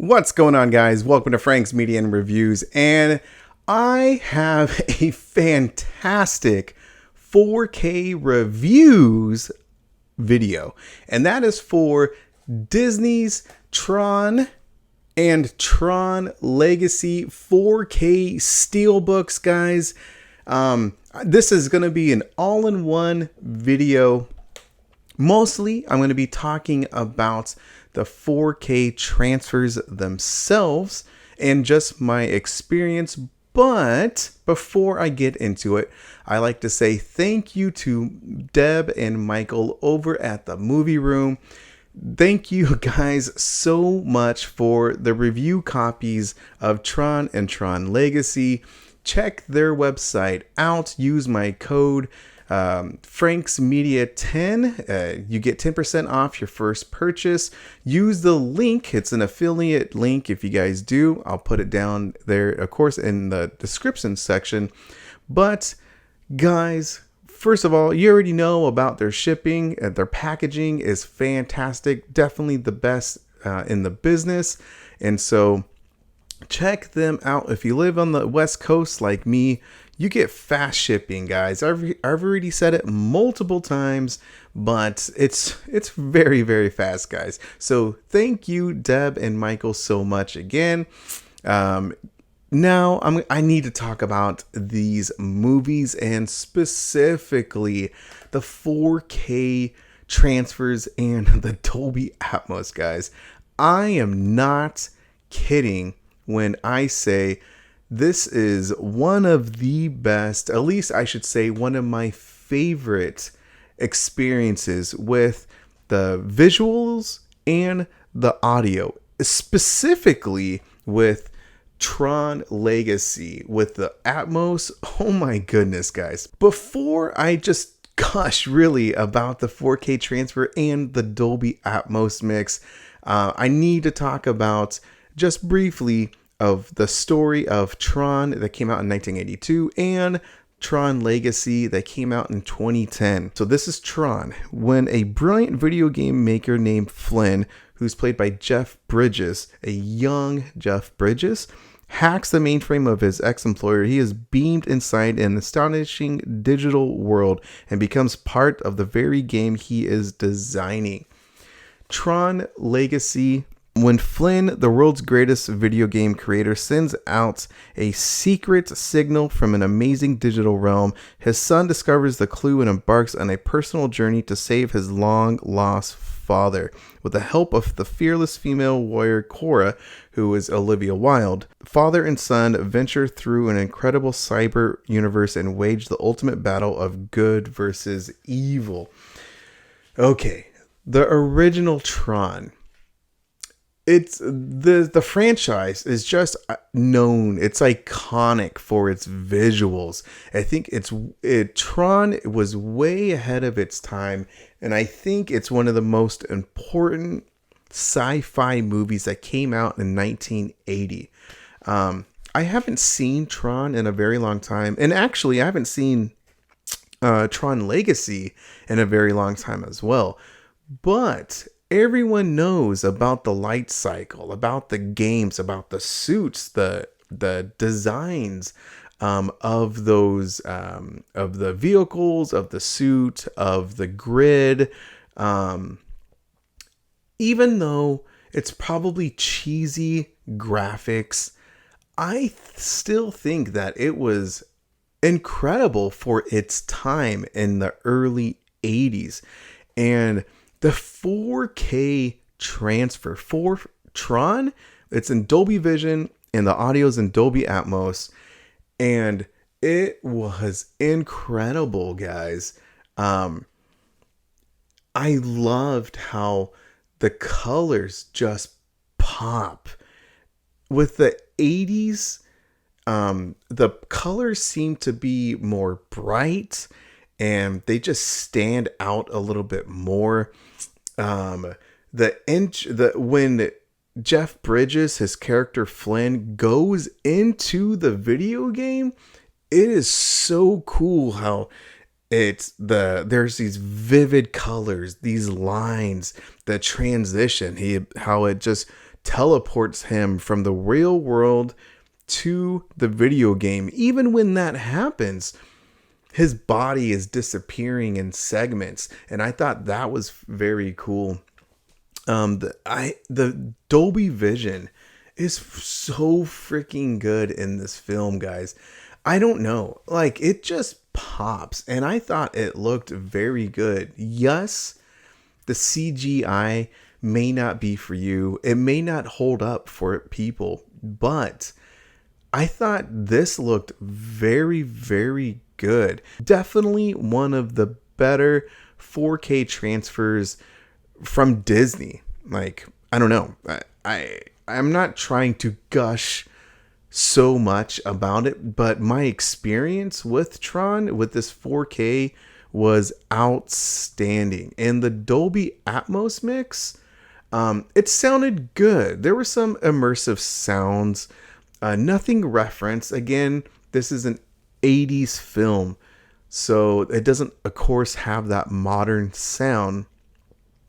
What's going on, guys? Welcome to Frank's Media and Reviews, and I have a fantastic 4K reviews video, and that is for Disney's Tron and Tron Legacy 4K Steelbooks, guys. This is going to be an all-in-one video. Mostly, I'm going to be talking about the 4K transfers themselves and just my experience. But before I get into it, I like to say thank you to Deb and Michael over at the Movie Room. Thank you guys so much for the review copies of Tron and Tron Legacy. Check their website out. Use my code Frank's Media 10. You get 10% off your first purchase. Use the link. It's an affiliate link. If you guys do, I'll put it down there, of course, in the description section. But guys, first of all, you already know about their shipping. Their packaging is fantastic. Definitely the best in the business. And so check them out. If you live on the West Coast like me, you get fast shipping, guys. I've already said it multiple times, but it's very, very fast, guys. So thank you, Deb and Michael, so much again. Now I need to talk about these movies, and specifically the 4K transfers and the Dolby Atmos, guys. I am not kidding when I say this is one of the best, at least I should say one of my favorite experiences with the visuals and the audio, specifically with Tron Legacy, with the Atmos. Oh my goodness, guys. Before I just gush really about the 4K transfer and the Dolby Atmos mix, I need to talk about just briefly of the story of Tron that came out in 1982 and Tron Legacy that came out in 2010. So this is Tron, when a brilliant video game maker named Flynn, who's played by Jeff Bridges, a young Jeff Bridges, hacks the mainframe of his ex-employer. He is beamed inside an astonishing digital world and becomes part of the very game he is designing. Tron Legacy, when Flynn, the world's greatest video game creator, sends out a secret signal from an amazing digital realm, his son discovers the clue and embarks on a personal journey to save his long-lost father. With the help of the fearless female warrior Cora, who is Olivia Wilde, father and son venture through an incredible cyber universe and wage the ultimate battle of good versus evil. Okay, the original Tron. It's the franchise is just known. It's iconic for its visuals. I think Tron was way ahead of its time, and I think it's one of the most important sci-fi movies that came out in 1980. I haven't seen Tron in a very long time, and actually I haven't seen Tron Legacy in a very long time as well. But everyone knows about the light cycle, about the games, about the suits, the designs of those, of the vehicles, of the suit, of the grid. Even though it's probably cheesy graphics, I still think that it was incredible for its time in the early 80s. And the 4K transfer for Tron, it's in Dolby Vision and the audio's in Dolby Atmos, and it was incredible, guys. I loved how the colors just pop. With the 80s, the colors seem to be more bright and they just stand out a little bit more. When Jeff Bridges, his character Flynn, goes into the video game, it is so cool how there's these vivid colors, these lines, the transition, how it just teleports him from the real world to the video game. Even when that happens, his body is disappearing in segments, and I thought that was very cool. The Dolby Vision is so freaking good in this film, guys. I don't know, like, it just pops, and I thought it looked very good. Yes, the CGI may not be for you. It may not hold up for people, but I thought this looked very, very good. Definitely one of the better 4K transfers from Disney. Like, I don't know. I'm not trying to gush so much about it, but my experience with Tron with this 4K was outstanding. And the Dolby Atmos mix, it sounded good. There were some immersive sounds, nothing referenced. Again, this is an 80s film, so it doesn't, of course, have that modern sound.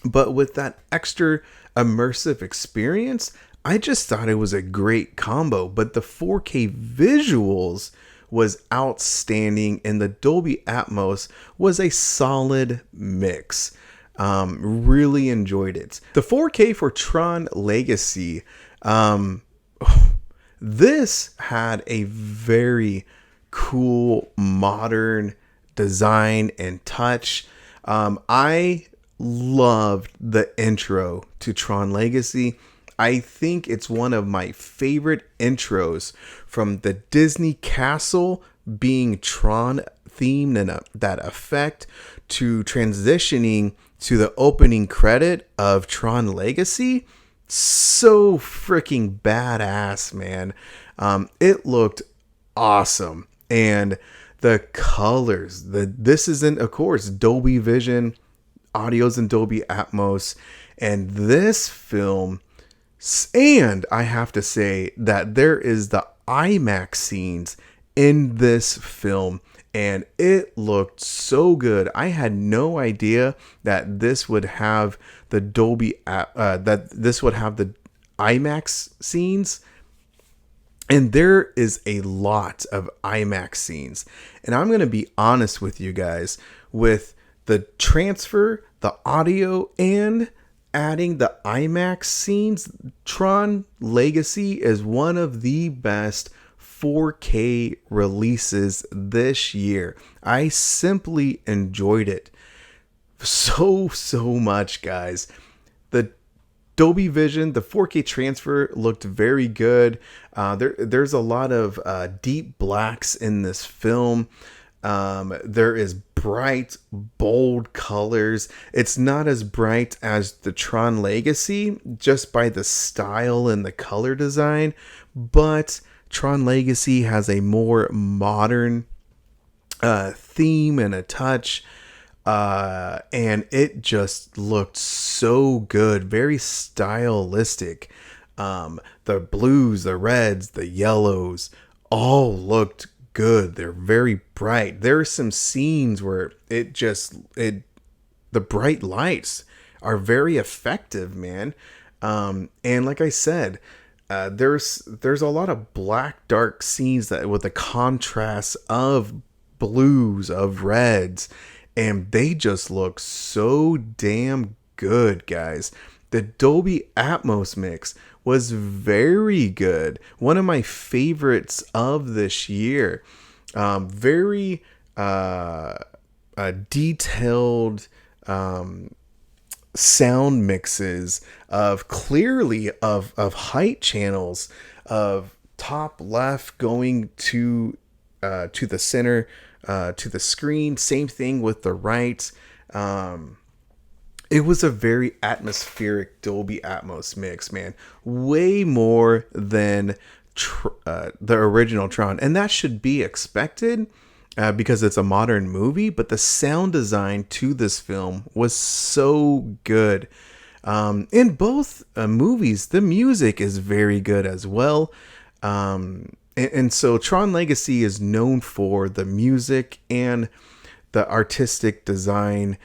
But with that extra immersive experience, I just thought it was a great combo. But the 4K visuals was outstanding, and the Dolby Atmos was a solid mix. Really enjoyed it. The 4K for Tron Legacy, this had a very cool modern design and touch. I loved the intro to Tron Legacy. I think it's one of my favorite intros, from the Disney castle being Tron themed and that effect, to transitioning to the opening credit of Tron Legacy. So freaking badass, man. It looked awesome. And the colors, this isn't, of course, Dolby Vision, audio's in Dolby Atmos, and this film, and I have to say that there is the IMAX scenes in this film, and it looked so good. I had no idea that this would have the the IMAX scenes. And there is a lot of IMAX scenes. And I'm going to be honest with you guys, with the transfer, the audio, and adding the IMAX scenes, Tron Legacy is one of the best 4K releases this year. I simply enjoyed it so much, guys. The Dolby Vision, the 4K transfer looked very good. There's a lot of deep blacks in this film. There is bright, bold colors. It's not as bright as the Tron Legacy, just by the style and the color design, but Tron Legacy has a more modern theme and a touch. And it just looked so good, very stylistic. The blues, the reds, the yellows, all looked good. They're very bright. There are some scenes where the bright lights are very effective, man. And like I said, there's a lot of black, dark scenes that with the contrast of blues, of reds, and they just look so damn good, guys. The Dolby Atmos mix was very good. One of my favorites of this year. Very detailed sound mixes of clearly of height channels, of top left going to the center, to the screen. Same thing with the right. It was a very atmospheric Dolby Atmos mix, man. Way more than the original Tron. And that should be expected because it's a modern movie. But the sound design to this film was so good. In both movies, the music is very good as well. And so Tron Legacy is known for the music and the artistic design.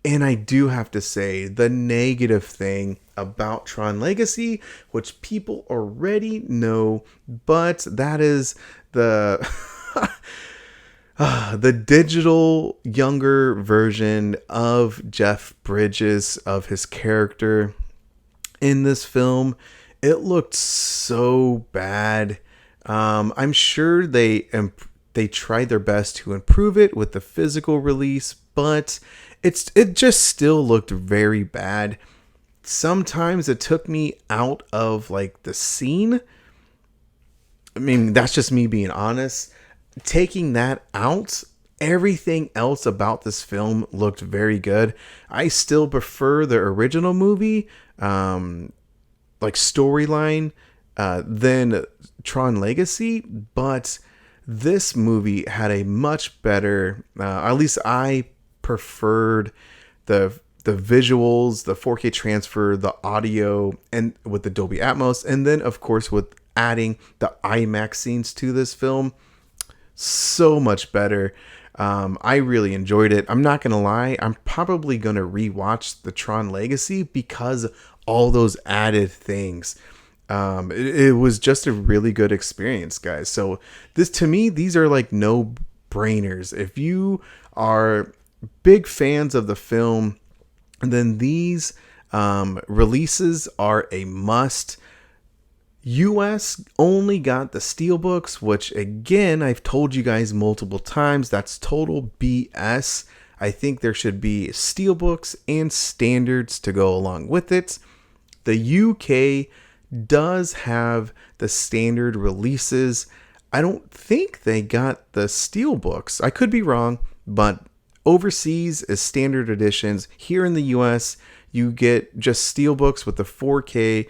And I do have to say, the negative thing about Tron Legacy, which people already know, but that is the the digital younger version of Jeff Bridges, of his character in this film. It looked so bad. I'm sure they tried their best to improve it with the physical release, but it just still looked very bad. Sometimes it took me out of like the scene. I mean, that's just me being honest. Taking that out, everything else about this film looked very good. I still prefer the original movie, like storyline, than Tron Legacy, but this movie had a much better, at least I preferred the visuals, the 4K transfer, the audio, and with the Dolby Atmos, and then of course with adding the IMAX scenes to this film. So much better. I really enjoyed it. I'm not gonna lie, I'm probably gonna rewatch the Tron Legacy because all those added things. It was just a really good experience, guys. So this, to me, these are like no brainers. If you are big fans of the film, then these releases are a must. US only got the Steelbooks, which again, I've told you guys multiple times, that's total BS. I think there should be Steelbooks and standards to go along with it. The UK does have the standard releases. I don't think they got the Steelbooks. I could be wrong, but overseas is standard editions. Here in the US, you get just Steelbooks with the 4K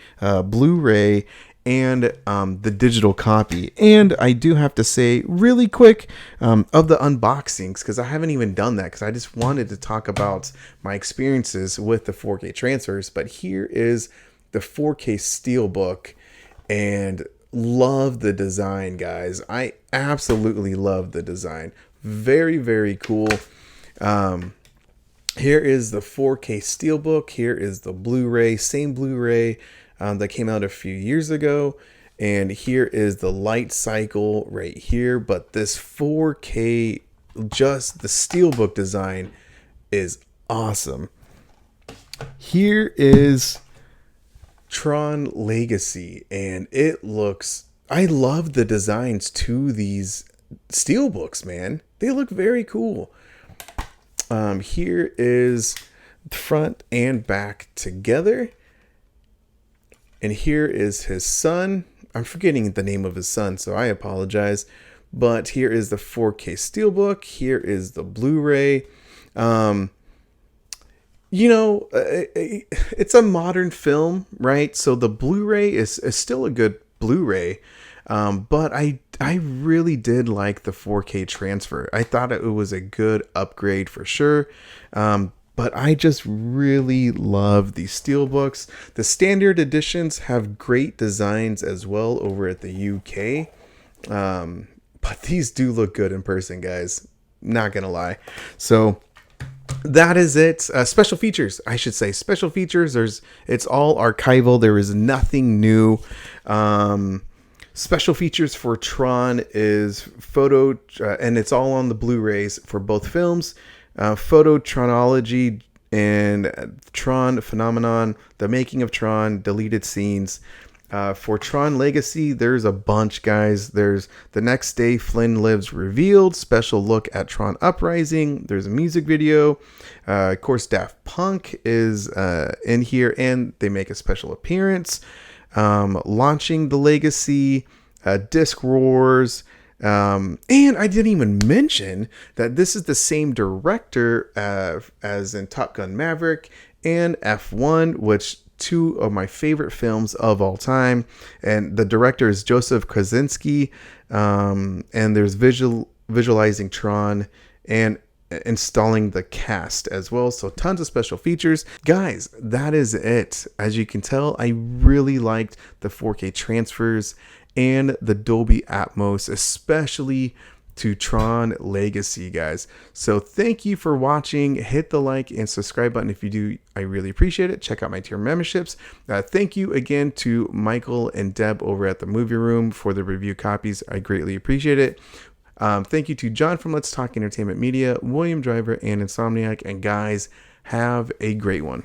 Blu-ray and the digital copy. And I do have to say really quick of the unboxings, because I haven't even done that, because I just wanted to talk about my experiences with the 4K transfers. But here is the 4K Steelbook, and love the design, guys. I absolutely love the design. Very, very cool. Here is the 4K Steelbook. Here is the Blu-ray, same Blu-ray that came out a few years ago. And here is the light cycle right here. But this 4K, just the Steelbook design is awesome. Here is Tron Legacy, and it looks, I love the designs to these Steelbooks, man. They look very cool. Here is front and back together. And here is his son. I'm forgetting the name of his son, so I apologize. But here is the 4K Steelbook. Here is the Blu-ray. You know, it's a modern film, right? So the Blu-ray is still a good Blu-ray. But I really did like the 4K transfer. I thought it was a good upgrade for sure. But I just really love these Steelbooks. The standard editions have great designs as well over at the UK. But these do look good in person, guys. Not gonna lie. So that is it. Special features, I should say. Special features. It's all archival. There is nothing new. Special features for Tron is photo, and it's all on the Blu-rays for both films. Phototronology and Tron Phenomenon, the making of Tron, deleted scenes. For Tron Legacy, there's a bunch, guys. There's The Next Day Flynn Lives revealed, special look at Tron Uprising. There's a music video. Of course, Daft Punk is in here, and they make a special appearance. Launching the Legacy, Disc Wars. And I didn't even mention that this is the same director as in Top Gun Maverick and F1, which two of my favorite films of all time. And the director is Joseph Kosinski. And there's visualizing Tron and installing the cast as well. So tons of special features. Guys, that is it. As you can tell, I really liked the 4K transfers and the Dolby Atmos, especially to Tron Legacy, guys. So thank you for watching. Hit the like and subscribe button if you do. I really appreciate it. Check out my tier memberships. Thank you again to Michael and Deb over at the Movie Room for the review copies. I greatly appreciate it. Thank you to John from Let's Talk Entertainment Media, William Driver, and Insomniac. And guys, have a great one.